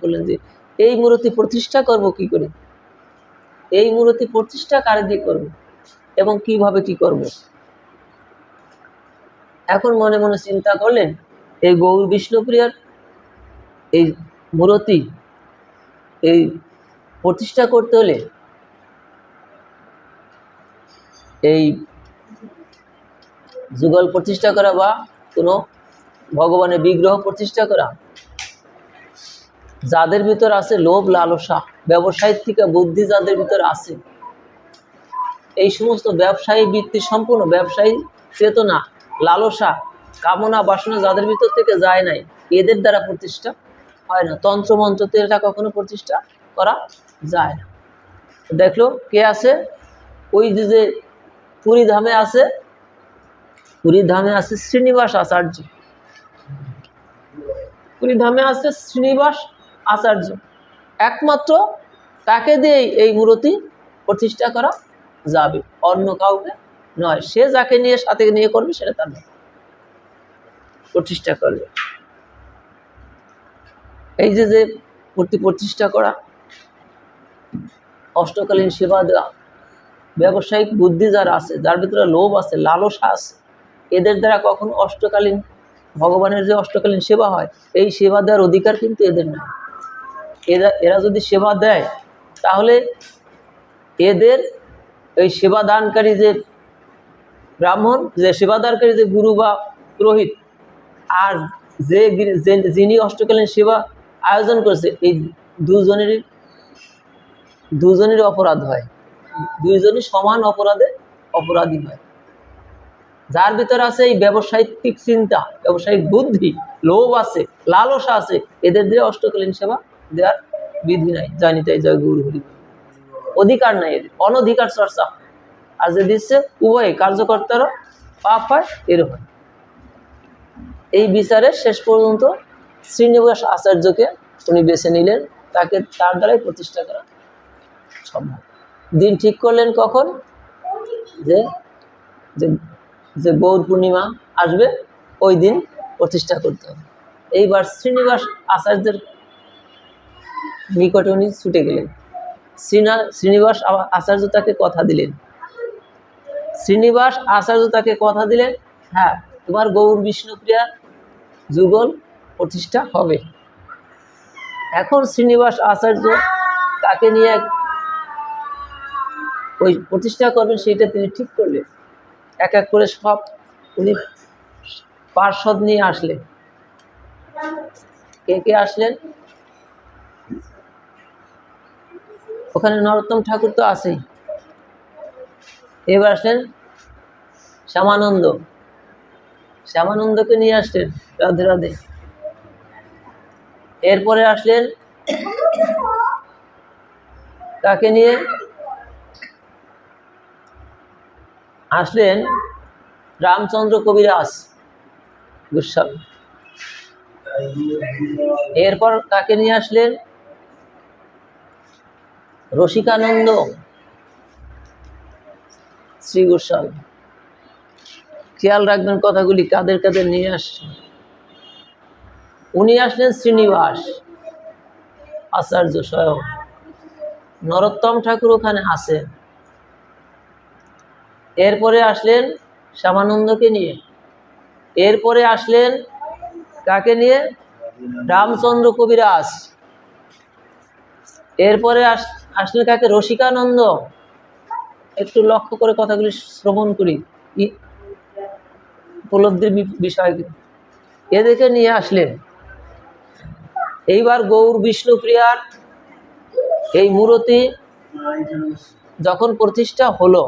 করলেন যে এই মূর্তি প্রতিষ্ঠা করব কি করে, এই মূর্তি প্রতিষ্ঠা কারে দিয়ে করব এবং কিভাবে কি করব। এখন মনে মনে চিন্তা করলেন এই গৌর বিষ্ণুপ্রিয়ার এই মূর্তি এই প্রতিষ্ঠা করতে হলে এই যুগল প্রতিষ্ঠা করা বা কোনো ভগবানের বিগ্রহ প্রতিষ্ঠা করা, যাদের ভিতর আছে লোভ লালসা, ব্যবসায়িক থেকে বুদ্ধি যাদের ভিতর আছে, এই সমস্ত ব্যবসায়ী বৃত্তি সম্পূর্ণ ব্যবসায়ী চেতনা, লালসা, কামনা বাসনা যাদের ভিতর থেকে যায় নাই, এদের দ্বারা প্রতিষ্ঠা হয় না। তন্ত্র মন্ত্রতে এটা কখনো প্রতিষ্ঠা করা যায় না। দেখলো কে আছে, ওই যে পুরী ধামে আছে, পুরী ধামে আছে শ্রীনিবাস আচার্য, পুরী ধামে আছে শ্রীনিবাস আচার্য, একমাত্র তাকে দিয়ে এই মূর্তি প্রতিষ্ঠা করা যাবে, অন্য কাউকে নয়। সে যাকে নিয়ে সাথে নিয়ে করবে সেটা তার নয়, প্রতিষ্ঠা করবে। এই যে মূর্তি প্রতিষ্ঠা করা, অষ্টকালীন সেবা দেওয়া, ব্যবসায়িক বুদ্ধি যার আছে, যার ভিতরে লোভ আছে, লালসা আছে, এদের দ্বারা কখনো অষ্টকালীন ভগবানের যে অষ্টকালীন সেবা হয়, এই সেবা দেওয়ার অধিকার কিন্তু এদের নয়। এরা যদি সেবা দেয় তাহলে এদের এই সেবা দানকারী যে ব্রাহ্মণ, যে সেবাদানকারী যে গুরু বা পুরোহিত, আর যিনি অষ্টকালীন সেবা আয়োজন করছে, এই দুজনেরই অপরাধ হয়, দুইজনই সমান অপরাধী হয়। যার ভিতর আছে এই ব্যবসায়িক চিন্তা, ব্যবসায়িক বুদ্ধি, লোভ আছে, লালসা আছে, এদের দিয়ে অষ্টকালীন সেবা দেওয়ার বিধি নাই। জানি তাই জয় গুরু হরি, অধিকার নাই এদের, অনধিকার চর্চা। আর যে দিচ্ছে উভয় কার্যকর্তারও পাপ হয়, এর হয়। এই বিচারে শেষ পর্যন্ত শ্রীনিবাস আচার্যকে উনি বেছে নিলেন, তাকে তার দ্বারাই প্রতিষ্ঠা করা সম্ভব। দিন ঠিক করলেন কখন, যে যে গৌর পূর্ণিমা আসবে ওই দিন প্রতিষ্ঠা করতে হবে। এইবার শ্রীনিবাস আচার্যের নিকটে উনি ছুটে গেলেন। শ্রীনিবাস আচার্য তাকে কথা দিলেন, শ্রীনিবাস আচার্য তাকে কথা দিলেন, হ্যাঁ তোমার গৌর বিষ্ণুপ্রিয়া যুগল প্রতিষ্ঠা হবে। এখন শ্রীনিবাস আচার্য তাকে নিয়ে ওই প্রতিষ্ঠা করবেন, সেইটা তিনি ঠিক করলেন। এক এক করে সব উনি পার্ষদ নিয়ে আসলেন। কে কে আসলেন, ওখানে নরোত্তম ঠাকুর তো আছেই, এবার আসলেন শ্যামানন্দ, শ্যামানন্দকে নিয়ে আসলেন, রাধে রাধে। এরপরে আসলেন তাকে নিয়ে আসলেন রামচন্দ্র কবিরাজ গোস্বামী। এরপর তাকে নিয়ে আসলেন রসিকানন্দ শ্রী গোস্বামী। খেয়াল রাখবেন কথাগুলি, কাদের কাদের নিয়ে আসছেন। উনি আসলেন শ্রীনিবাস আচার্য স্বয়ং, নরোত্তম ঠাকুর ওখানে আছেন। এরপরে আসলেন শ্যামানন্দকে নিয়ে, এরপরে আসলেন কাকে নিয়ে, রামচন্দ্র কবিরাজ। এরপরে আসলেন কাকে, রসিকানন্দ। একটু লক্ষ্য করে কথাগুলি শ্রবণ করি, উপলব্ধির বিষয়। এদেরকে নিয়ে আসলেন। এইবার গৌর বিষ্ণুপ্রিয়ার এই মূর্তি যখন প্রতিষ্ঠা হলো,